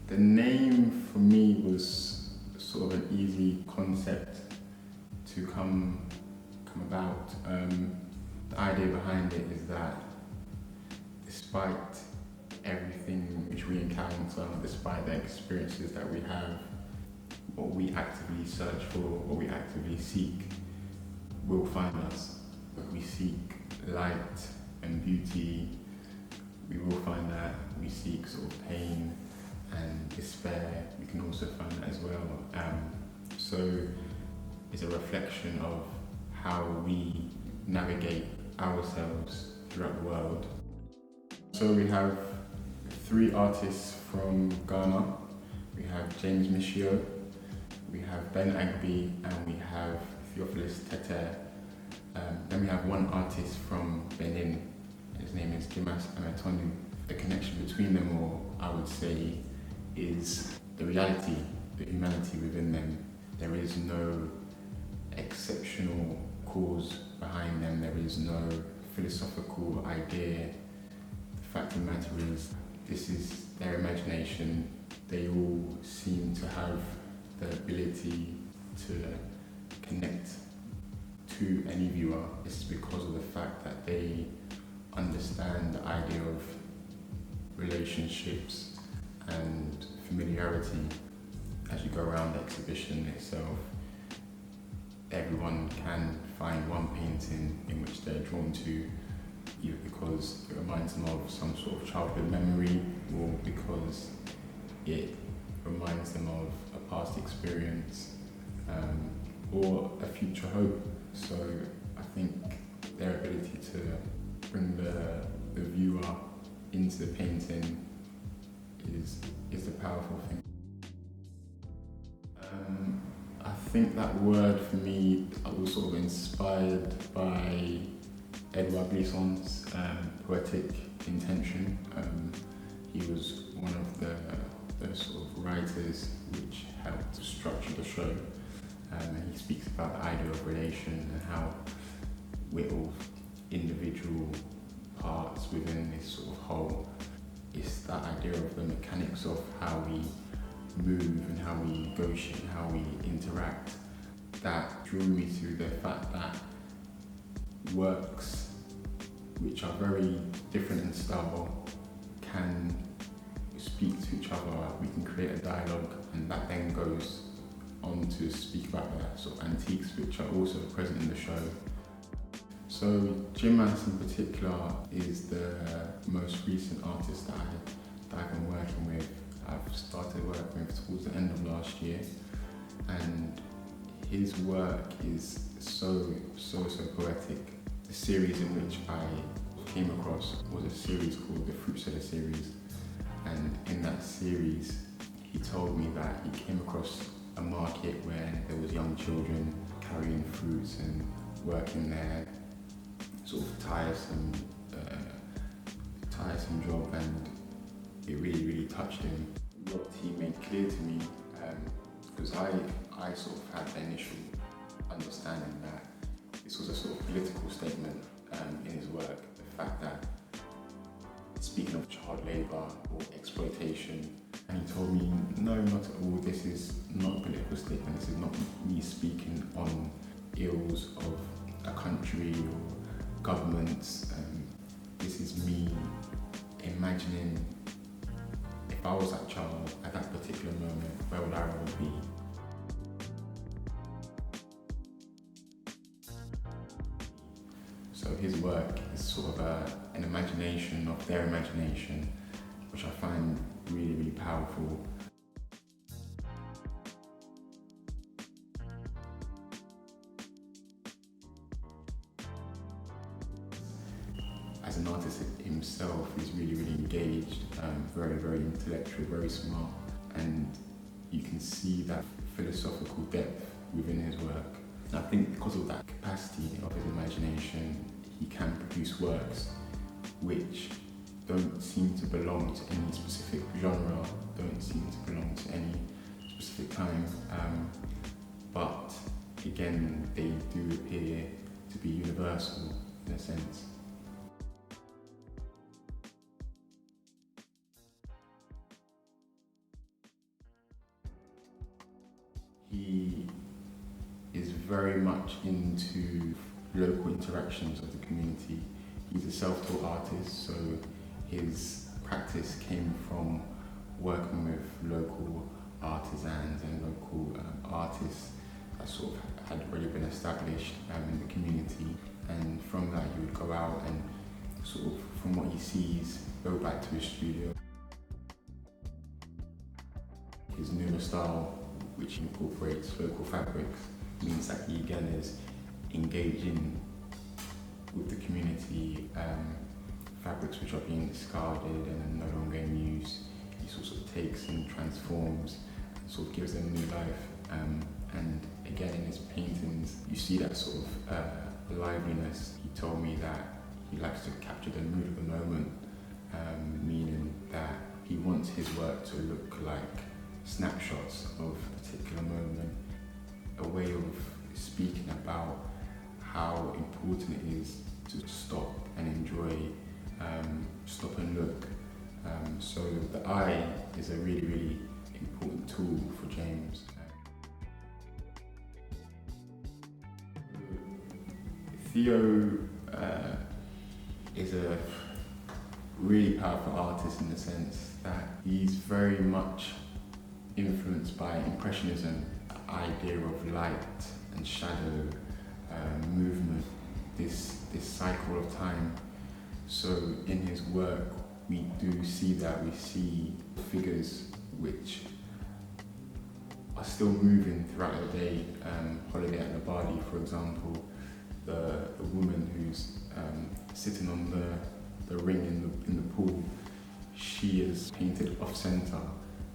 The name for me was sort of an easy concept to come about. The idea behind it is that despite everything which we encounter, despite the experiences that we have, what we actively search for, what we actively seek, will find us. We seek light and beauty, we will find that. We seek sort of pain and despair, we can also find that as well. So it's a reflection of how we navigate ourselves throughout the world. So we have 3 artists from Ghana. We have MISHIO, we have Ben AGBEE, and we have Theophilus TETTEH. Then we have 1 artist from Benin, his name is Jimas AMETONOU. The connection between them all, I would say, is the reality, the humanity within them. There is no exceptional cause behind them, there is no philosophical idea. The fact of the matter is, this is their imagination. They all seem to have the ability to connect to any viewer. This is because of the fact that they understand the idea of relationships and familiarity. As you go around the exhibition itself, everyone can find one painting in which they're drawn to, either because it reminds them of some sort of childhood memory, or because it reminds them of a past experience, or a future hope. So I think their ability to bring the viewer into the painting is a powerful thing. I think that word for me, I was sort of inspired by Edouard Glissant's poetic intention. He was one of the sort of writers which helped structure the show. And he speaks about the idea of relation and how we're all individual parts within this sort of whole. It's that idea of the mechanics of how we move and how we negotiate, how we interact, that drew me to the fact that works which are very different in style can speak to each other. We can create a dialogue, and that then goes on to speak about the sort of antiques which are also present in the show. So Jimas in particular is the most recent artist that I've been working with. I've started working with towards the end of last year, and his work is so poetic. The series in which I came across was a series called the Fruit Seller series, and in that series he told me that he came across a market where there was young children carrying fruits and working their sort of tiresome job, and it really touched him. What he made clear to me, because I sort of had the initial understanding that this was a sort of political statement in his work, the fact that speaking of child labour or exploitation, and he told me, no, not at all, this is not a political statement, this is not me speaking on ills of a country or governments, this is me imagining if I was that child at that particular moment, where would I rather be? So his work is sort of an imagination of their imagination, which I find really powerful. As an artist himself, he's really engaged, very intellectual, very smart, and you can see that philosophical depth within his work. And I think because of that capacity of his imagination, he can produce works which don't seem to belong to any specific genre, don't seem to belong to any specific time, but again, they do appear to be universal in a sense. very much into local interactions of the community. He's a self-taught artist, so his practice came from working with local artisans and local artists that sort of had already been established in the community. And from that he would go out and sort of, from what he sees, go back to his studio. His newer style, which incorporates local fabrics, means that he again is engaging with the community, fabrics which are being discarded and no longer in use. He sort of takes and transforms and sort of gives them new life. And again, in his paintings, you see that sort of liveliness. He told me that he likes to capture the mood of the moment, meaning that he wants his work to look like snapshots of a particular moment, a way of speaking about how important it is to stop and enjoy, stop and look. So the eye is a really, really important tool for James. Theo is a really powerful artist in the sense that he's very much influenced by Impressionism, the idea of light and shadow, movement, this cycle of time. So in his work we do see that. We see figures which are still moving throughout the day. Holiday at Nabali, for example, the woman who's sitting on the ring in the pool, she is painted off-center.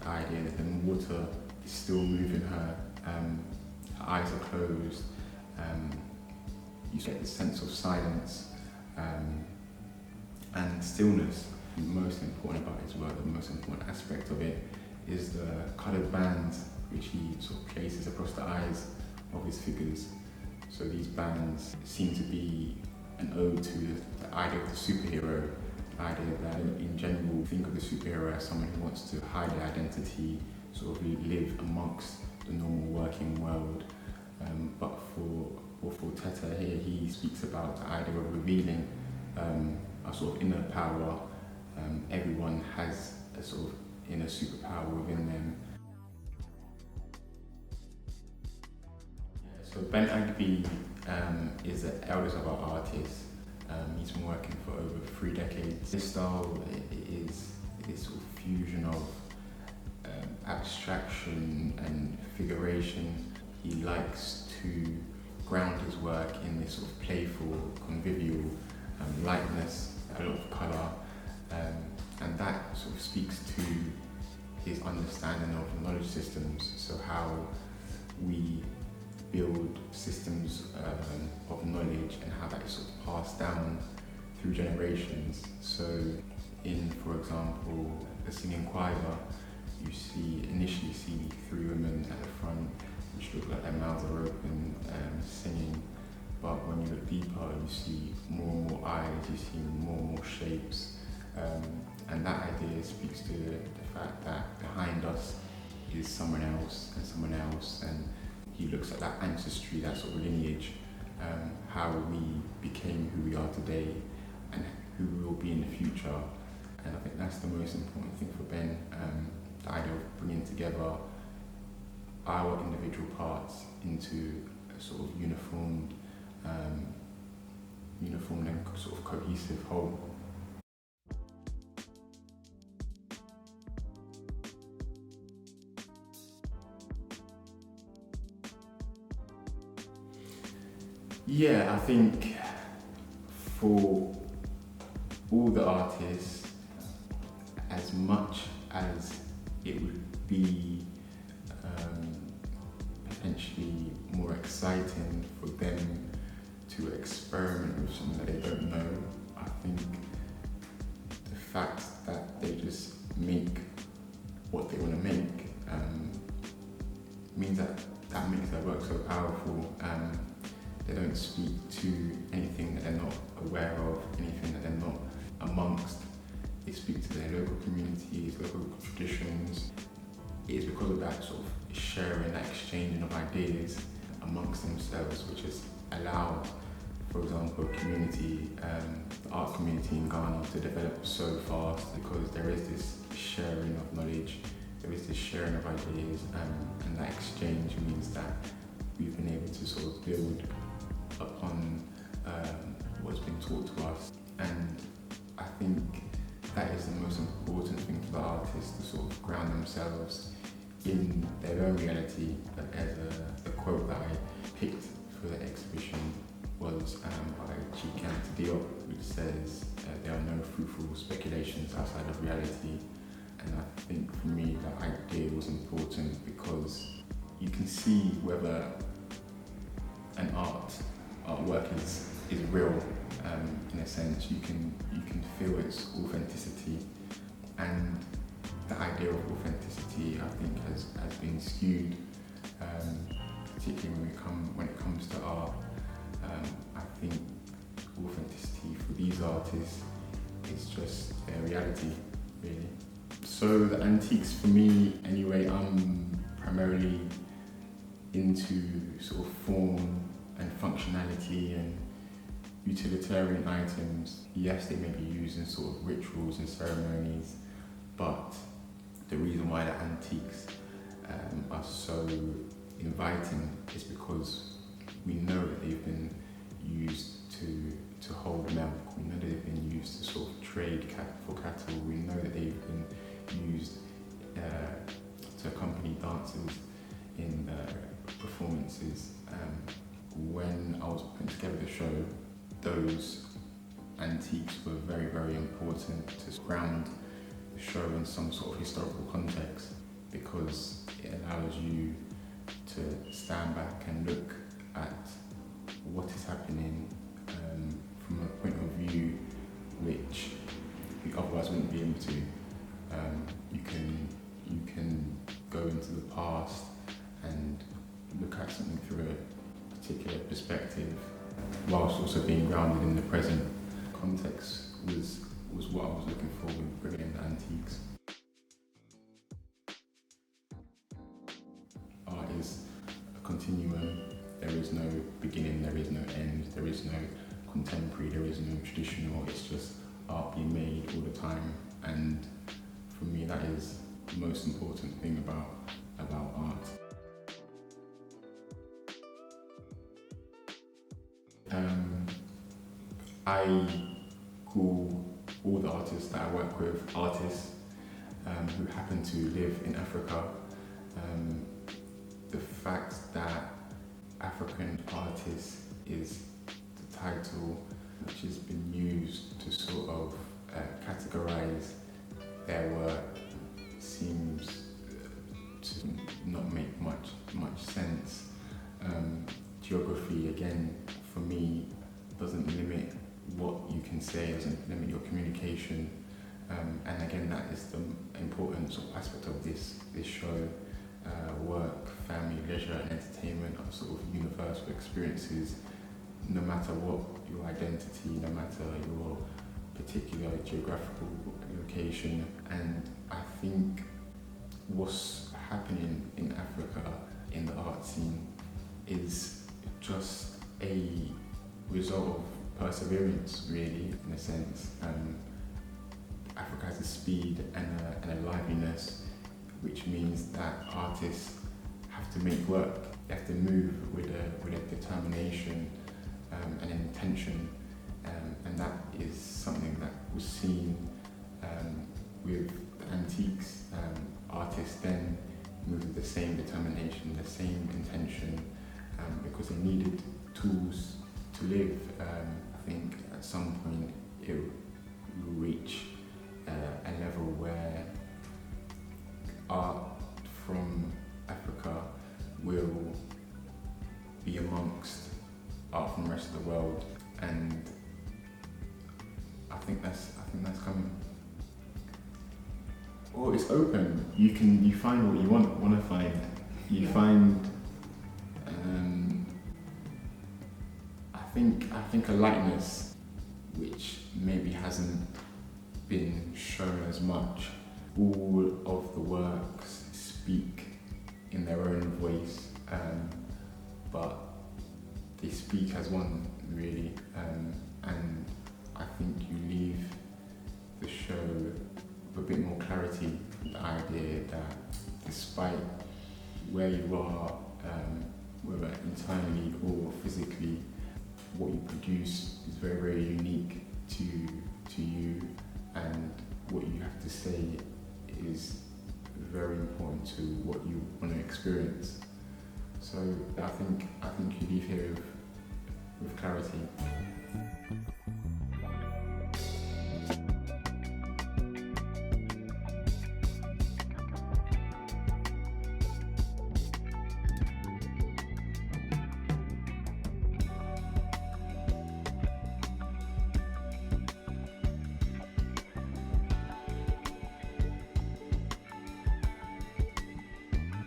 The idea that the water is still moving her, her eyes are closed. You get this sense of silence and stillness. The most important about his work, the most important aspect of it, is the coloured bands which he sort of places across the eyes of his figures. So these bands seem to be an ode to the idea of the superhero, the idea that in general think of the superhero as someone who wants to hide their identity, sort of live amongst the normal working world. But for Tetteh here, he speaks about the idea of revealing a sort of inner power. Everyone has a sort of inner superpower within them. So Ben AGBEE is the eldest of our artists. He's been working for over 3 decades. His style is this sort of fusion of abstraction and figuration. He likes to ground his work in this sort of playful, convivial lightness, a lot of colour, and that sort of speaks to his understanding of knowledge systems, so how we build systems of knowledge and how that is sort of passed down through generations. So in, for example, the singing choir, you initially see 3 women at the front which look like their mouths are open singing, but when you look deeper you see more and more eyes, you see more and more shapes, and that idea speaks to the fact that behind us is someone else and someone else, and he looks at that ancestry, that sort of lineage, how we became who we are today and who we will be in the future. And I think that's the most important thing for Ben, the idea of bringing together our individual parts into a sort of uniformed and sort of cohesive whole. Yeah, I think for all the artists, as much as it would be potentially more exciting for them to experiment with something that they don't know, I think the fact that they just make what they want to make means that makes their work so powerful. They don't speak to anything that they're not aware of, anything that they're not amongst. They speak to their local communities, local traditions. It is because of that sort of sharing, that exchanging of ideas, amongst themselves, which has allowed, for example, the art community in Ghana to develop so fast, because there is this sharing of knowledge, there is this sharing of ideas, and that exchange means that we've been able to sort of build upon what's been taught to us. And I think that is the most important thing for the artists, to sort of ground themselves in their own reality. But as the quote that I picked for the exhibition was by Gershom M, which says, there are no fruitful speculations outside of reality. And I think for me that idea was important, because you can see whether an artwork is real. In a sense, you can feel its authenticity, and the idea of authenticity, I think, has been skewed, particularly when it comes to art. I think authenticity for these artists is just their reality, really. So the antiques, for me anyway, I'm primarily into sort of form and functionality and utilitarian items. Yes, they may be used in sort of rituals and ceremonies, but the reason why the antiques are so inviting is because we know that they've been used to hold milk. We know that they've been used to sort of trade for cattle. We know that they've been used to accompany dancers in performances. When I was putting together the show, those antiques were very, very important to ground the show in some sort of historical context, because it allows you to stand back and look at what is happening from a point of view which we otherwise wouldn't be able to. You can go into the past and look at something through a particular perspective, whilst also being grounded in the present. Context was what I was looking for with bringing the antiques. Art is a continuum. There is no beginning, there is no end, there is no contemporary, there is no traditional. It's just art being made all the time. And for me, that is the most important thing about art. I call all the artists that I work with artists who happen to live in Africa. The fact that African artist is the title which has been used to sort of categorize their work seems to not make much sense. Geography, again, for me, doesn't limit what you can say, doesn't limit your communication. And again, that is the important sort of aspect of this show. Work, family, leisure and entertainment are sort of universal experiences, no matter what your identity, no matter your particular geographical location. And I think what's happening in Africa in the art scene is just a result of perseverance, really, in a sense. Africa has a speed and a liveliness, which means that artists have to make work. They have to move with a determination and an intention, and that is something that was seen with the antiques. Artists then moved with the same determination, the same intention, because they needed tools to live. I think at some point it will reach a level where art from Africa will be amongst art from the rest of the world, and I think that's coming. Well, it's open. You find what you want to find. You find. I think a lightness which maybe hasn't been shown as much. All of the works speak in their own voice. but they speak as one, really. And I think you leave the show with a bit more clarity, the idea that despite where you are, whether internally or physically, what you produce is very, very unique to you, and what you have to say is very important to what you want to experience. So I think you leave here with clarity.